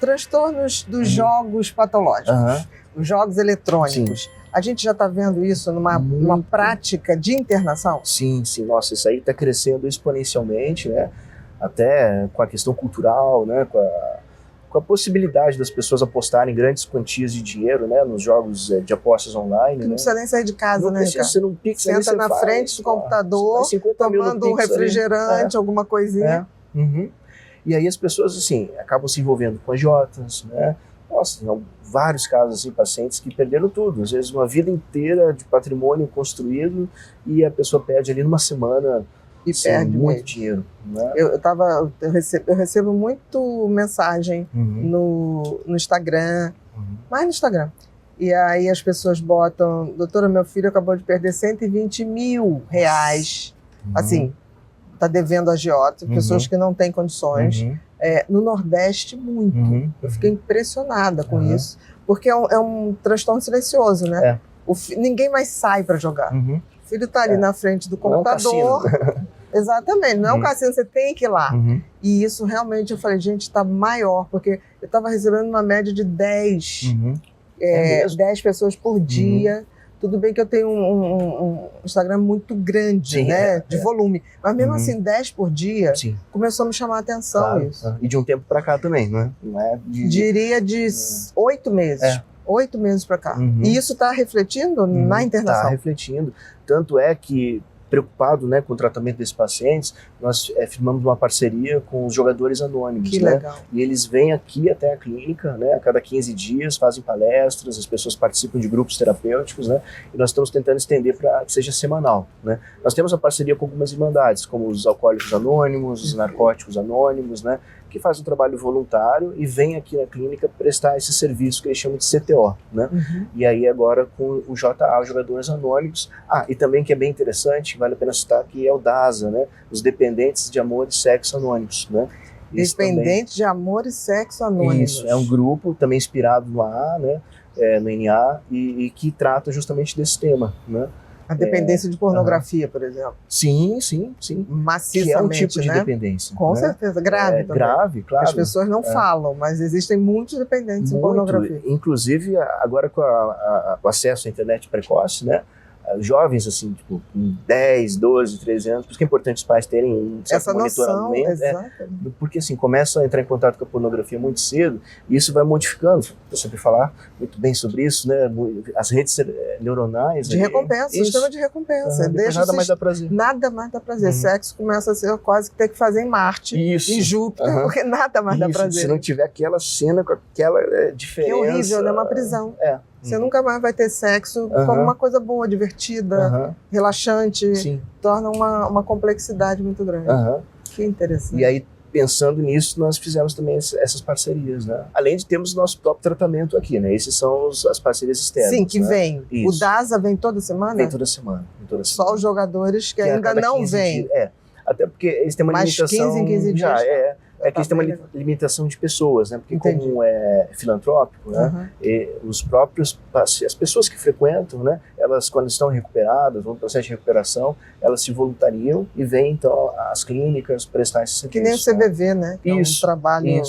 transtornos dos jogos patológicos, os jogos eletrônicos. Sim. A gente já está vendo isso numa prática de internação? Sim, sim. Nossa, isso aí está crescendo exponencialmente, né? Até com a questão cultural, né? Com a possibilidade das pessoas apostarem grandes quantias de dinheiro, né? Nos jogos de apostas online. Não precisa nem sair de casa, não né, precisa, você não Pix, senta na frente do computador, tomando um refrigerante, alguma coisinha. E aí as pessoas, assim, acabam se envolvendo com agiotas, né? Nossa, vários casos, assim, pacientes que perderam tudo. Às vezes uma vida inteira de patrimônio construído e a pessoa perde ali numa semana e perde muito dinheiro. Né? Eu recebo muito mensagem no Instagram, mais no Instagram. E aí as pessoas botam, doutora, meu filho acabou de perder R$120 mil. Assim, tá devendo agiota, pessoas que não têm condições. No Nordeste, muito. Eu fiquei impressionada com isso, porque é um transtorno silencioso, né? Ninguém mais sai para jogar. O filho está ali na frente do computador. Exatamente, não é um cassino, você tem que ir lá. E isso realmente, eu falei, gente, está maior, porque eu estava recebendo uma média de 10 pessoas por dia. Tudo bem que eu tenho um Instagram muito grande, né, de volume, mas mesmo assim, 10 por dia, começou a me chamar a atenção isso. E de um tempo para cá também, né? Diria de 8 meses. 8 meses para cá. E isso está refletindo na internação? Está refletindo. Tanto é que, preocupado, né, com o tratamento desses pacientes, nós firmamos uma parceria com os jogadores anônimos. Que legal. E eles vêm aqui até a clínica, né, a cada 15 dias, fazem palestras, as pessoas participam de grupos terapêuticos, né, e nós estamos tentando estender para que seja semanal. Né. Nós temos a parceria com algumas irmandades, como os alcoólicos anônimos, os narcóticos anônimos, né, que fazem um trabalho voluntário e vêm aqui na clínica prestar esse serviço que eles chamam de CTO, né? E aí agora com o JA, os Jogadores Anônimos. E também que é bem interessante, vale a pena citar, que é o DASA, né? Os Dependentes de Amor e Sexo Anônimos, né? Dependentes de Amor e Sexo Anônimos. Isso, é um grupo também inspirado no AA, né? No NA, e que trata justamente desse tema, né? A dependência de pornografia, por exemplo. Sim. Maciçamente, que é um tipo de dependência. Com certeza, grave também. Grave, claro. As pessoas não falam, mas existem muitos dependentes em pornografia. Inclusive, agora com o acesso à internet precoce, né? Jovens, assim, tipo, com 10, 12, 13 anos, por isso que é importante os pais terem um certo essa noção, monitoramento. Porque, assim, começam a entrar em contato com a pornografia muito cedo, e isso vai modificando. Eu sempre falar muito bem sobre isso, né? As redes neuronais. De recompensa, sistema de recompensa. Nada mais dá prazer. Nada mais dá prazer. Sexo começa a ser quase que ter que fazer em Marte, em Júpiter, porque nada mais dá prazer. Se não tiver aquela cena com aquela diferença. Que horrível, né? Uma prisão. Você nunca mais vai ter sexo como uma coisa boa, divertida, relaxante. Sim. Torna uma complexidade muito grande. Que interessante. E aí, pensando nisso, nós fizemos também essas parcerias, né? Além de termos nosso próprio tratamento aqui, né? Esses são as parcerias externas. Sim, que vem. O DASA vem toda semana? Vem toda semana. Só os jogadores que ainda não vêm. Até porque eles têm uma limitação. 15 em 15 dias. Que eles têm uma limitação de pessoas, né? Porque como é filantrópico, né? E as pessoas que frequentam, né? Elas, quando estão recuperadas, no processo de recuperação, elas se voluntariam e vêm, então, às clínicas prestar esse serviço. Que nem o CVV, né? Que é um trabalho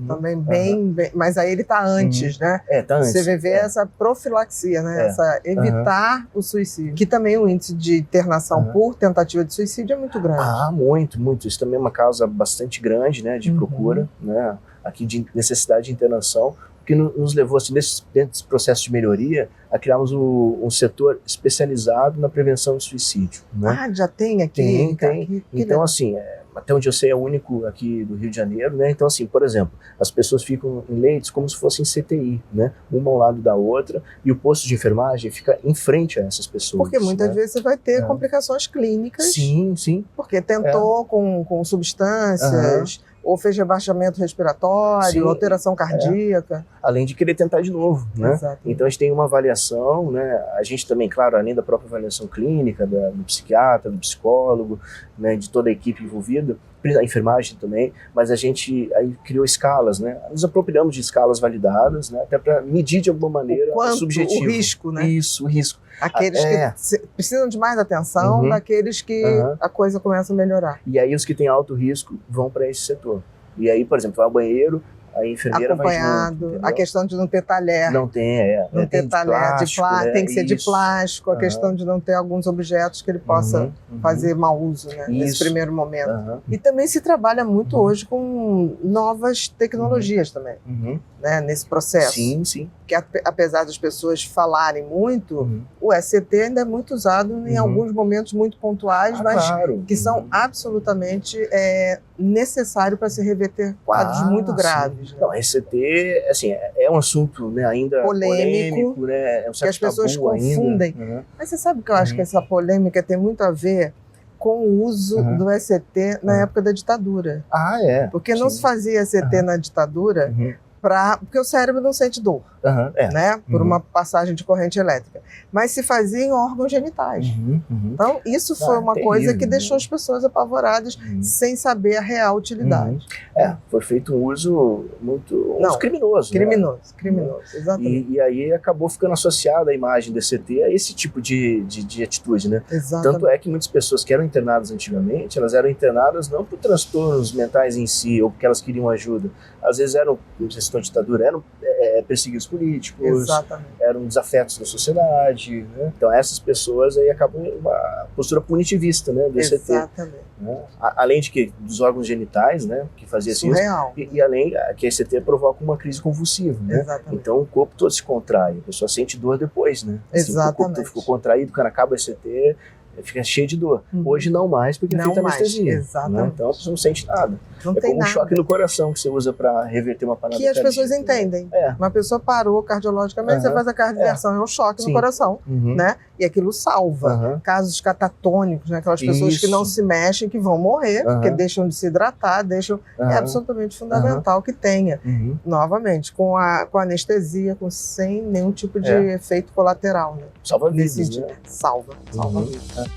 também bem... Mas aí ele está antes, né? Tá antes. O CVV é essa profilaxia, né? Essa evitar o suicídio. Que também o índice de internação por tentativa de suicídio é muito grande. Muito. Isso também é uma causa bastante grande, né? De procura, né? Aqui de necessidade de internação, que nos levou, assim, dentro desse processo de melhoria, a criarmos um setor especializado na prevenção de suicídio. Né? Já tem aqui? Tem. Então, assim, até onde eu sei, é o único aqui do Rio de Janeiro, né? Então, assim, por exemplo, as pessoas ficam em leitos como se fossem CTI, né? Uma ao lado da outra, e o posto de enfermagem fica em frente a essas pessoas. Porque muitas vezes você vai ter complicações clínicas. Sim. Porque tentou com substâncias, ou fez rebaixamento respiratório, alteração cardíaca. Além de querer tentar de novo, né? Exato. Então a gente tem uma avaliação, né? A gente também, claro, além da própria avaliação clínica, do psiquiatra, do psicólogo, né? De toda a equipe envolvida, a enfermagem também, mas a gente aí criou escalas, né? Nos apropriamos de escalas validadas, né? Até para medir de alguma maneira o subjetivo. O risco, né? Isso, o risco. Aqueles que precisam de mais atenção, daqueles que a coisa começa a melhorar. E aí os que têm alto risco vão para esse setor. E aí, por exemplo, vai ao banheiro, a enfermeira acompanhado, vai junto, a questão de não ter talher. Não tem, Não ter talher de plástico, né? tem que ser de Isso. plástico, a questão de não ter alguns objetos que ele possa fazer mau uso, né, nesse primeiro momento. E também se trabalha muito hoje com novas tecnologias também, né, nesse processo. Sim, sim. Que apesar das pessoas falarem muito, o ECT ainda é muito usado em alguns momentos muito pontuais, mas que são absolutamente necessários para se reverter quadros muito graves. Né? Não, ECT, assim, é um assunto, né, ainda polêmico, né, que as pessoas confundem. Mas você sabe que eu acho que essa polêmica tem muito a ver com o uso do ECT na época da ditadura. Porque não se fazia ECT na ditadura porque o cérebro não sente dor, né? Por uma passagem de corrente elétrica. Mas se fazia em órgãos genitais. Então, isso foi uma coisa que deixou as pessoas apavoradas sem saber a real utilidade. Foi feito um uso muito criminoso. Criminoso, exatamente. E aí acabou ficando associada a imagem do ECT a esse tipo de atitude, né? Exatamente. Tanto é que muitas pessoas que eram internadas antigamente, elas eram internadas não por transtornos mentais em si, ou porque elas queriam ajuda. Às vezes eram, não sei se estão em ditadura, eram perseguidos políticos, eram desafetos da sociedade, né? Então essas pessoas aí acabam em uma postura punitivista, né, do ECT. Né? Além de que dos órgãos genitais, né, que fazia isso, e além que a ECT provoca uma crise convulsiva, né? Então o corpo todo se contrai, a pessoa sente dor depois, né? Assim, o corpo todo ficou contraído, quando acaba a ECT, fica cheio de dor. Hoje não mais, porque é feita anestesia. Né? Então a pessoa não sente nada. Não é tem como um choque no coração que você usa para reverter uma parada que as pessoas entendem. Uma pessoa parou cardiologicamente, você faz a cardioversão, é um choque no coração, né? E aquilo salva. Casos catatônicos, né? Aquelas pessoas que não se mexem, que vão morrer, porque deixam de se hidratar, é absolutamente fundamental que tenha. Novamente, com a anestesia, sem nenhum tipo de efeito colateral. Né? Salva vidas, né? Salva vidas.